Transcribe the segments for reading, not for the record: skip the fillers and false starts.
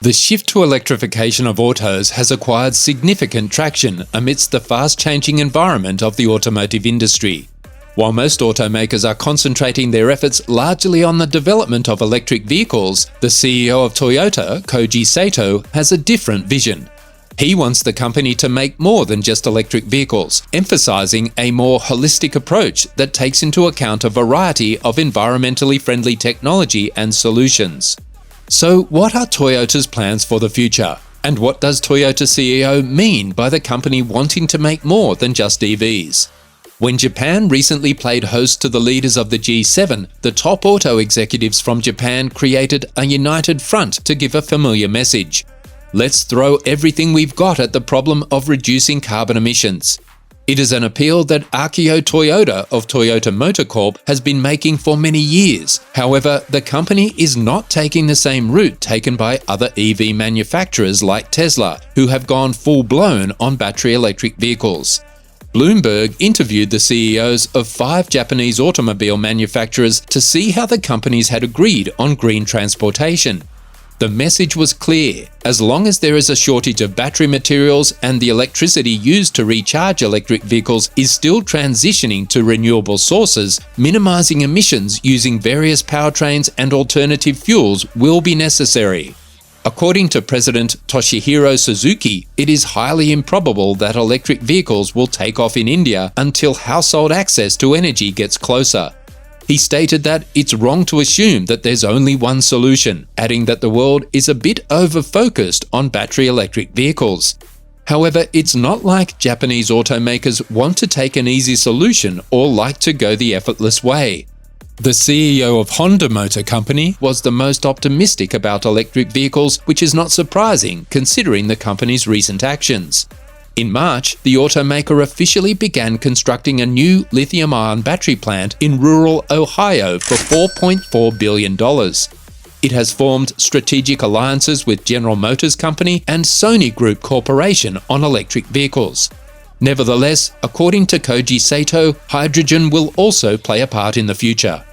The shift to electrification of autos has acquired significant traction amidst the fast-changing environment of the automotive industry. While most automakers are concentrating their efforts largely on the development of electric vehicles, the CEO of Toyota, Koji Sato, has a different vision. He wants the company to make more than just electric vehicles, emphasizing a more holistic approach that takes into account a variety of environmentally friendly technology and solutions. So, what are Toyota's plans for the future? And what does Toyota CEO mean by the company wanting to make more than just EVs? When Japan recently played host to the leaders of the G7, the top auto executives from Japan created a united front to give a familiar message. Let's throw everything we've got at the problem of reducing carbon emissions. It is an appeal that Akio Toyoda of Toyota Motor Corp has been making for many years. However, the company is not taking the same route taken by other EV manufacturers like Tesla, who have gone full-blown on battery electric vehicles. Bloomberg interviewed the CEOs of 5 Japanese automobile manufacturers to see how the companies had agreed on green transportation. The message was clear: as long as there is a shortage of battery materials and the electricity used to recharge electric vehicles is still transitioning to renewable sources, minimizing emissions using various powertrains and alternative fuels will be necessary. According to President Toshihiro Suzuki, it is highly improbable that electric vehicles will take off in India until household access to energy gets closer. He stated that it's wrong to assume that there's only one solution, adding that the world is a bit over-focused on battery electric vehicles. However, it's not like Japanese automakers want to take an easy solution or like to go the effortless way. The CEO of Honda Motor Company was the most optimistic about electric vehicles, which is not surprising considering the company's recent actions. In March, the automaker officially began constructing a new lithium-ion battery plant in rural Ohio for $4.4 billion. It has formed strategic alliances with General Motors Company and Sony Group Corporation on electric vehicles. Nevertheless, according to Koji Sato, hydrogen will also play a part in the future.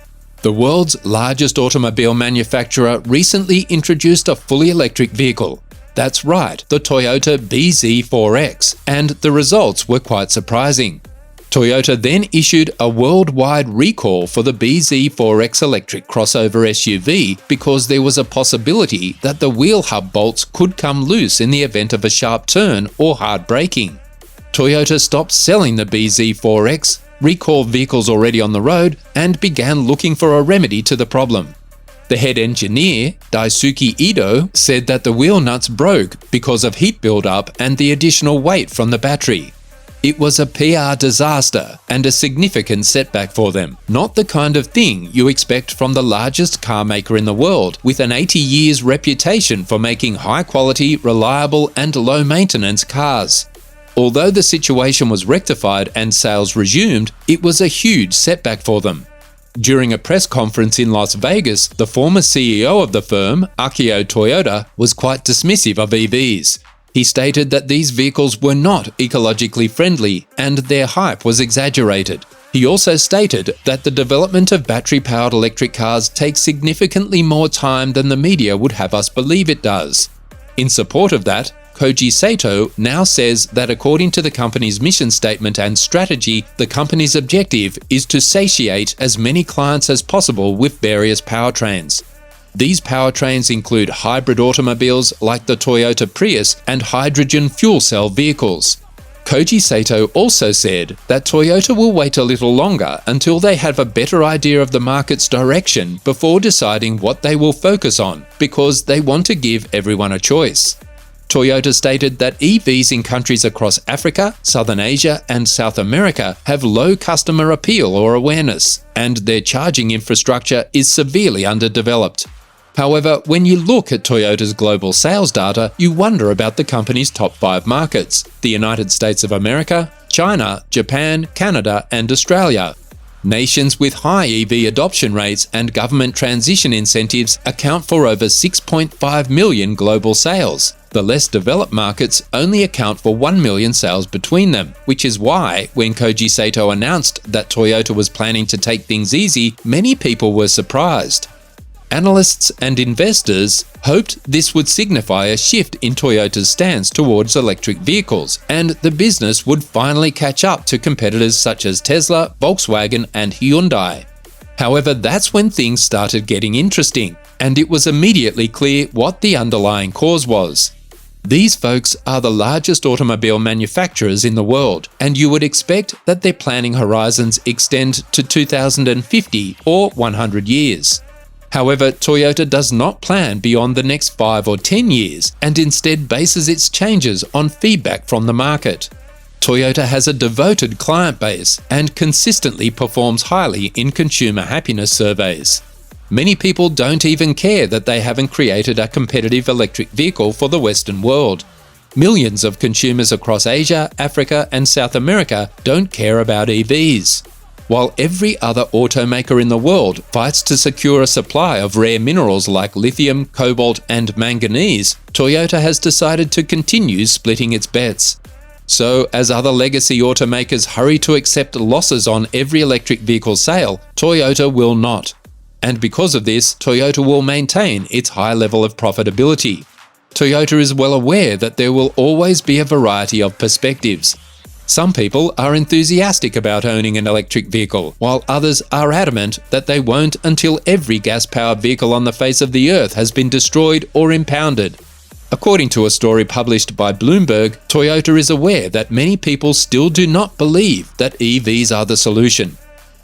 The world's largest automobile manufacturer recently introduced a fully electric vehicle. That's right, the Toyota bZ4X, and the results were quite surprising. Toyota then issued a worldwide recall for the bZ4X electric crossover SUV because there was a possibility that the wheel hub bolts could come loose in the event of a sharp turn or hard braking. Toyota stopped selling the bZ4X, recalled vehicles already on the road, and began looking for a remedy to the problem. The head engineer, Daisuke Ido, said that the wheel nuts broke because of heat buildup and the additional weight from the battery. It was a PR disaster and a significant setback for them, not the kind of thing you expect from the largest car maker in the world, with an 80 years reputation for making high-quality, reliable and low-maintenance cars. Although the situation was rectified and sales resumed, it was a huge setback for them. During a press conference in Las Vegas, the former CEO of the firm, Akio Toyoda, was quite dismissive of EVs. He stated that these vehicles were not ecologically friendly and their hype was exaggerated. He also stated that the development of battery-powered electric cars takes significantly more time than the media would have us believe it does. In support of that, Koji Sato now says that according to the company's mission statement and strategy, the company's objective is to satiate as many clients as possible with various powertrains. These powertrains include hybrid automobiles like the Toyota Prius and hydrogen fuel cell vehicles. Koji Sato also said that Toyota will wait a little longer until they have a better idea of the market's direction before deciding what they will focus on, because they want to give everyone a choice. Toyota stated that EVs in countries across Africa, Southern Asia and South America have low customer appeal or awareness, and their charging infrastructure is severely underdeveloped. However, when you look at Toyota's global sales data, you wonder about the company's top 5 markets: the United States of America, China, Japan, Canada and Australia. Nations with high EV adoption rates and government transition incentives account for over 6.5 million global sales. The less developed markets only account for 1 million sales between them, which is why, when Koji Sato announced that Toyota was planning to take things easy, many people were surprised. Analysts and investors hoped this would signify a shift in Toyota's stance towards electric vehicles, and the business would finally catch up to competitors such as Tesla, Volkswagen, and Hyundai. However, that's when things started getting interesting, and it was immediately clear what the underlying cause was. These folks are the largest automobile manufacturers in the world, and you would expect that their planning horizons extend to 2050 or 100 years. However, Toyota does not plan beyond the next 5 or 10 years and instead bases its changes on feedback from the market. Toyota has a devoted client base and consistently performs highly in consumer happiness surveys. Many people don't even care that they haven't created a competitive electric vehicle for the Western world. Millions of consumers across Asia, Africa, and South America don't care about EVs. While every other automaker in the world fights to secure a supply of rare minerals like lithium, cobalt, and manganese, Toyota has decided to continue splitting its bets. So, as other legacy automakers hurry to accept losses on every electric vehicle sale, Toyota will not. And because of this, Toyota will maintain its high level of profitability. Toyota is well aware that there will always be a variety of perspectives. Some people are enthusiastic about owning an electric vehicle, while others are adamant that they won't until every gas-powered vehicle on the face of the earth has been destroyed or impounded. According to a story published by Bloomberg, Toyota is aware that many people still do not believe that EVs are the solution,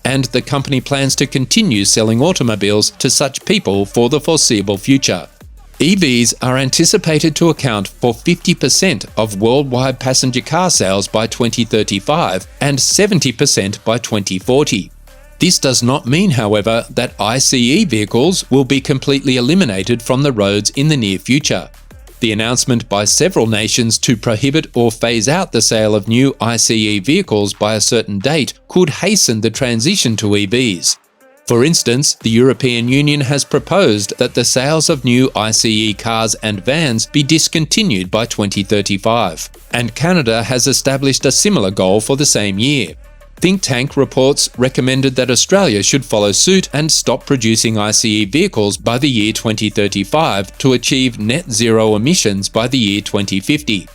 and the company plans to continue selling automobiles to such people for the foreseeable future. EVs are anticipated to account for 50% of worldwide passenger car sales by 2035 and 70% by 2040. This does not mean, however, that ICE vehicles will be completely eliminated from the roads in the near future. The announcement by several nations to prohibit or phase out the sale of new ICE vehicles by a certain date could hasten the transition to EVs. For instance, the European Union has proposed that the sales of new ICE cars and vans be discontinued by 2035, and Canada has established a similar goal for the same year. Think tank reports recommended that Australia should follow suit and stop producing ICE vehicles by the year 2035 to achieve net zero emissions by the year 2050.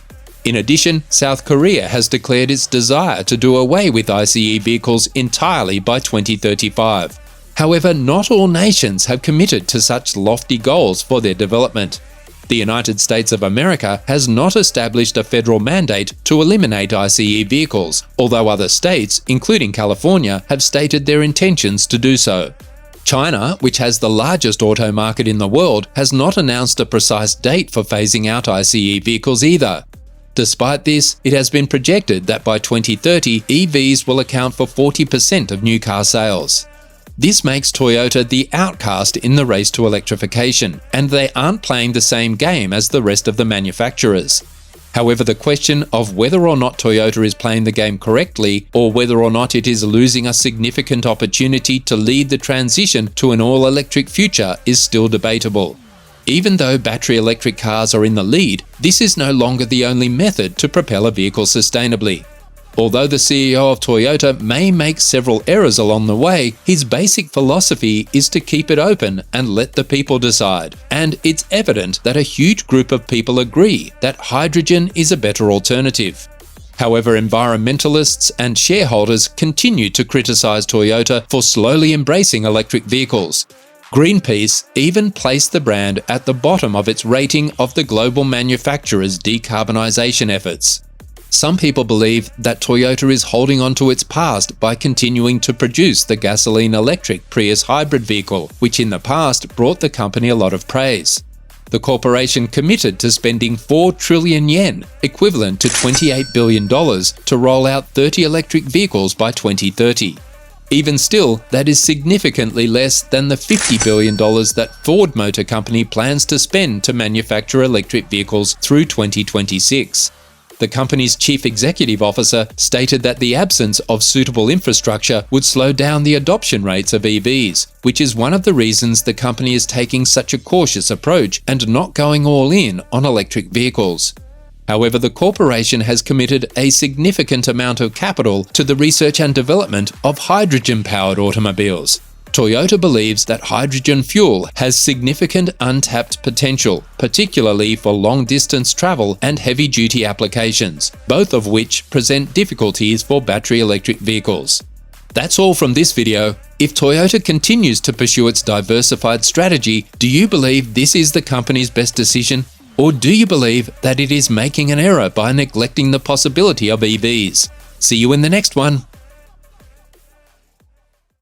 In addition, South Korea has declared its desire to do away with ICE vehicles entirely by 2035. However, not all nations have committed to such lofty goals for their development. The United States of America has not established a federal mandate to eliminate ICE vehicles, although other states, including California, have stated their intentions to do so. China, which has the largest auto market in the world, has not announced a precise date for phasing out ICE vehicles either. Despite this, it has been projected that by 2030, EVs will account for 40% of new car sales. This makes Toyota the outcast in the race to electrification, and they aren't playing the same game as the rest of the manufacturers. However, the question of whether or not Toyota is playing the game correctly, or whether or not it is losing a significant opportunity to lead the transition to an all-electric future, is still debatable. Even though battery electric cars are in the lead, this is no longer the only method to propel a vehicle sustainably. Although the CEO of Toyota may make several errors along the way, his basic philosophy is to keep it open and let the people decide. And it's evident that a huge group of people agree that hydrogen is a better alternative. However, environmentalists and shareholders continue to criticize Toyota for slowly embracing electric vehicles. Greenpeace even placed the brand at the bottom of its rating of the global manufacturer's decarbonization efforts. Some people believe that Toyota is holding on to its past by continuing to produce the gasoline-electric Prius hybrid vehicle, which in the past brought the company a lot of praise. The corporation committed to spending 4 trillion yen, equivalent to $28 billion, to roll out 30 electric vehicles by 2030. Even still, that is significantly less than the $50 billion that Ford Motor Company plans to spend to manufacture electric vehicles through 2026. The company's chief executive officer stated that the absence of suitable infrastructure would slow down the adoption rates of EVs, which is one of the reasons the company is taking such a cautious approach and not going all in on electric vehicles. However, the corporation has committed a significant amount of capital to the research and development of hydrogen-powered automobiles. Toyota believes that hydrogen fuel has significant untapped potential, particularly for long-distance travel and heavy-duty applications, both of which present difficulties for battery electric vehicles. That's all from this video. If Toyota continues to pursue its diversified strategy, do you believe this is the company's best decision? Or do you believe that it is making an error by neglecting the possibility of EVs? See you in the next one.